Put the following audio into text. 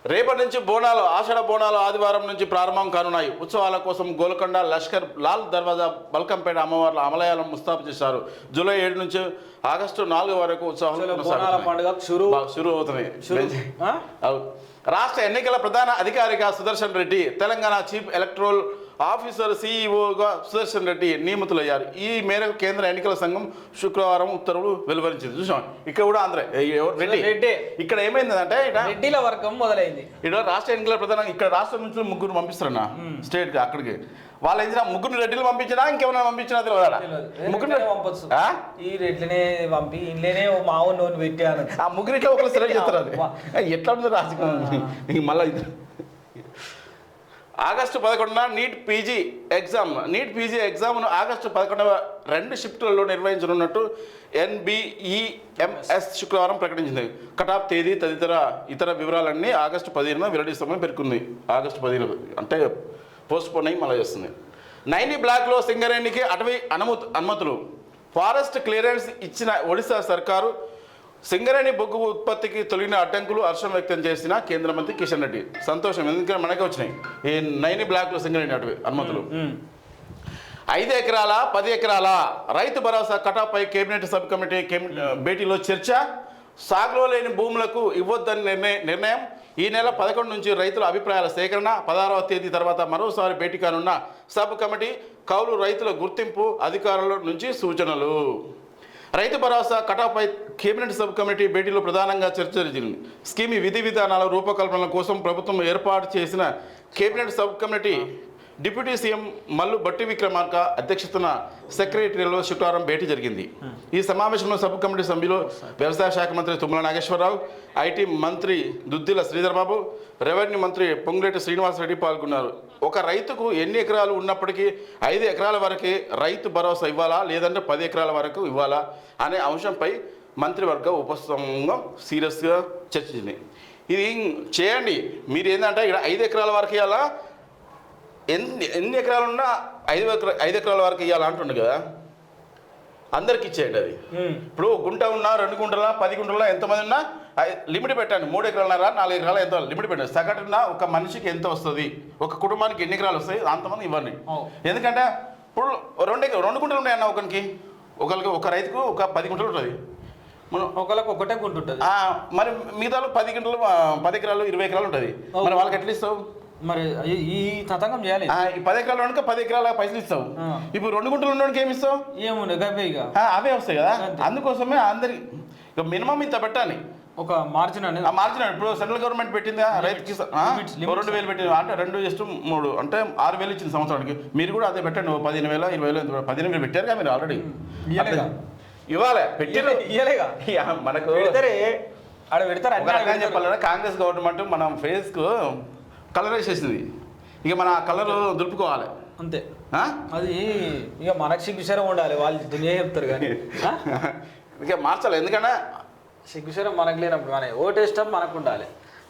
రేపటి నుంచి బోనాలు ఆషాఢ బోనాలు ఆదివారం నుంచి ప్రారంభం కానున్నాయి. ఉత్సవాల కోసం గోల్కొండ లష్కర్ లాల్ దర్వాజా బల్కంపేట అమ్మవార్ల ఆలయాలను ముస్తాబు చేశారు. జూలై 7 నుంచి ఆగస్టు 4 వరకు ఉత్సవాలు షురూ అవుతున్నాయి. రాష్ట్ర ఎన్నికల ప్రధాన అధికారిగా Sudarshan Reddy, Telangana chief electoral officer సిఇఓగా సుదర్శన్ రెడ్డి నియమితులయ్యారు. ఈ మేరకు కేంద్ర ఎన్నికల సంఘం శుక్రవారం ఉత్తర్వులు వెలువరించింది. చూసాం ఇక్కడ కూడా ఆంధ్ర రెడ్డి. ఇక్కడ ఏమైందంటే రెడ్డిల వర్గం మొదలైంది. ఇక్కడ రాష్ట్ర ఎన్నికల ప్రధాన ఇక్కడ రాష్ట్రం నుంచి 3 పంపిస్తారన్న స్టేట్ కి. అక్కడికి వాళ్ళు ఏం 3 రెడ్డిలు పంపించినా ఇంకేమైనా పంపించినా తెలియదు. 3 పంపచ్చు. ఈ రెడ్లనే పంపి ఇంట్లోనే మా ఊరు పెట్టాను. ఆ 3 ఇట్లా ఒకరు సెలెక్ట్ చేస్తారు. అది ఎట్లా ఉంటుంది రాజకీయం. మళ్ళీ ఆగస్టు 11న నీట్ పీజీ ఎగ్జామ్ను ఆగస్టు 11వ 2 షిఫ్టులలో నిర్వహించనున్నట్టు NBEMS శుక్రవారం ప్రకటించింది. కటాఫ్ తేదీ తదితర ఇతర వివరాలన్నీ ఆగస్టు 15న వెల్లడిస్తామని పేర్కొంది. ఆగస్టు 15 అంటే పోస్ట్పోన్ అయ్యి మళ్ళీ చేస్తుంది. నైని బ్లాక్లో సింగరేణికి అటవీ అనుమతులు. ఫారెస్ట్ క్లియరెన్స్ ఇచ్చిన ఒడిశా సర్కారు సింగరేణి బొగ్గు ఉత్పత్తికి తొలగిన అడ్డంకులు హర్షం వ్యక్తం చేసిన కేంద్ర మంత్రి కిషన్ రెడ్డి. సంతోషం, ఎందుకంటే మనకే వచ్చినాయి ఈ నైని బ్లాక్లో సింగరేణి అటవీ అనుమతులు. 5 ఎకరాల 10 ఎకరాల Rythu Bharosa కటాఫ్పై cabinet sub committee భేటీలో చర్చ. సాగులో లేని భూములకు ఇవ్వొద్దని నిర్ణయం. ఈ నెల 11 నుంచి రైతుల అభిప్రాయాల సేకరణ. 16వ తేదీ తర్వాత మరోసారి భేటీ కానున్న సబ్ కమిటీ. కౌలు రైతుల గుర్తింపు అధికారుల నుంచి సూచనలు. Rythu Bharosa కటాఫ్పై cabinet sub committee భేటీలో ప్రధానంగా చర్చ జరిగింది. స్కీమ్ విధి విధానాల రూపకల్పన కోసం ప్రభుత్వం ఏర్పాటు చేసిన cabinet sub committee deputy CM Mallu Bhatti Vikramarka అధ్యక్షతన సెక్రటరీలో శుక్రవారం భేటీ జరిగింది. ఈ సమావేశంలో సబ్ కమిటీ సభ్యులు వ్యవసాయ శాఖ మంత్రి తుమ్మల నాగేశ్వరరావు, ఐటీ మంత్రి దుద్దిల శ్రీధర్బాబు, రెవెన్యూ మంత్రి పొంగులేటి శ్రీనివాసరెడ్డి పాల్గొన్నారు. ఒక రైతుకు ఎన్ని ఎకరాలు ఉన్నప్పటికీ 5 ఎకరాల వరకే రైతు భరోసా ఇవ్వాలా లేదంటే 10 ఎకరాల వరకు ఇవ్వాలా అనే అంశంపై మంత్రివర్గ ఉపసంఘం సీరియస్గా చర్చించింది. ఇది చేయండి, మీరు ఏంటంటే ఇక్కడ 5 ఎకరాల వరకు ఇవ్వాలా, ఎన్ని ఎకరాలు ఉన్నా 5 ఎకరాల వరకు ఇవ్వాలా అంటుండే కదా. అందరికి ఇచ్చేయండి అది. ఇప్పుడు గుంట ఉన్నా 2 గుంటలా 10 గుంటలా ఎంతమంది ఉన్నా లిమిట్ పెట్టండి. 3 ఎకరాలన్నారా 4 ఎకరాలు ఎంత లిమిట్ పెట్టండి. సగటున ఒక మనిషికి ఎంత వస్తుంది, ఒక కుటుంబానికి ఎన్ని ఎకరాలు వస్తాయి అంతమంది ఇవ్వండి. ఎందుకంటే ఇప్పుడు 2 గుంటలు ఉన్నాయన్న ఒకరికి ఒక రైతుకు ఒక 10 గుంటలు ఉంటుంది. మనం ఒకరికి ఒకటే గుంట ఉంటుంది. మరి మిగతా 10 గుంటలు 10 ఎకరాలు 20 ఎకరాలు ఉంటుంది. మరి వాళ్ళకి ఎట్లా ఇస్తావు? మరి ఈ తతంగం చేయాలి. ఈ 10 ఎకరాలు ఉండక 10 ఎకరాల పైసలు ఇస్తావు. ఇప్పుడు 2 గుంటలు ఉండడానికి ఏమి ఇస్తావు? ఏముండే అవే వస్తాయి కదా. అందుకోసమే అందరి ఇక మినిమం ఇంత పెట్టాలి. ఒక మార్జిన్ అనేది మార్జిన్ ఇప్పుడు సెంట్రల్ గవర్నమెంట్ పెట్టిందా రైతుకి 2,000 పెట్టింది అంటే 2:3 అంటే 6,000 ఇచ్చింది సంవత్సరానికి. మీరు కూడా అదే పెట్టండి. 15,000 20,000 15,000 పెట్టారు కదా మీరు ఆల్రెడీ. ఇవ్వాలి పెట్టారు మనకు ఆడ పెడతారు. చెప్పాలంటే కాంగ్రెస్ గవర్నమెంట్ మనం ఫేస్కు కలర్ వేసేసింది. ఇక మన కలర్ దులుపుకోవాలి అంతే. అది ఇక మనకు సిగ్గుశరం ఉండాలి, వాళ్ళు దునియా చెప్తారు కానీ ఇక మార్చాలి. ఎందుకంటే సిగ్గుశరం మనకు లేనప్పుడు మన ఓటేష్టం మనకు ఉండాలి.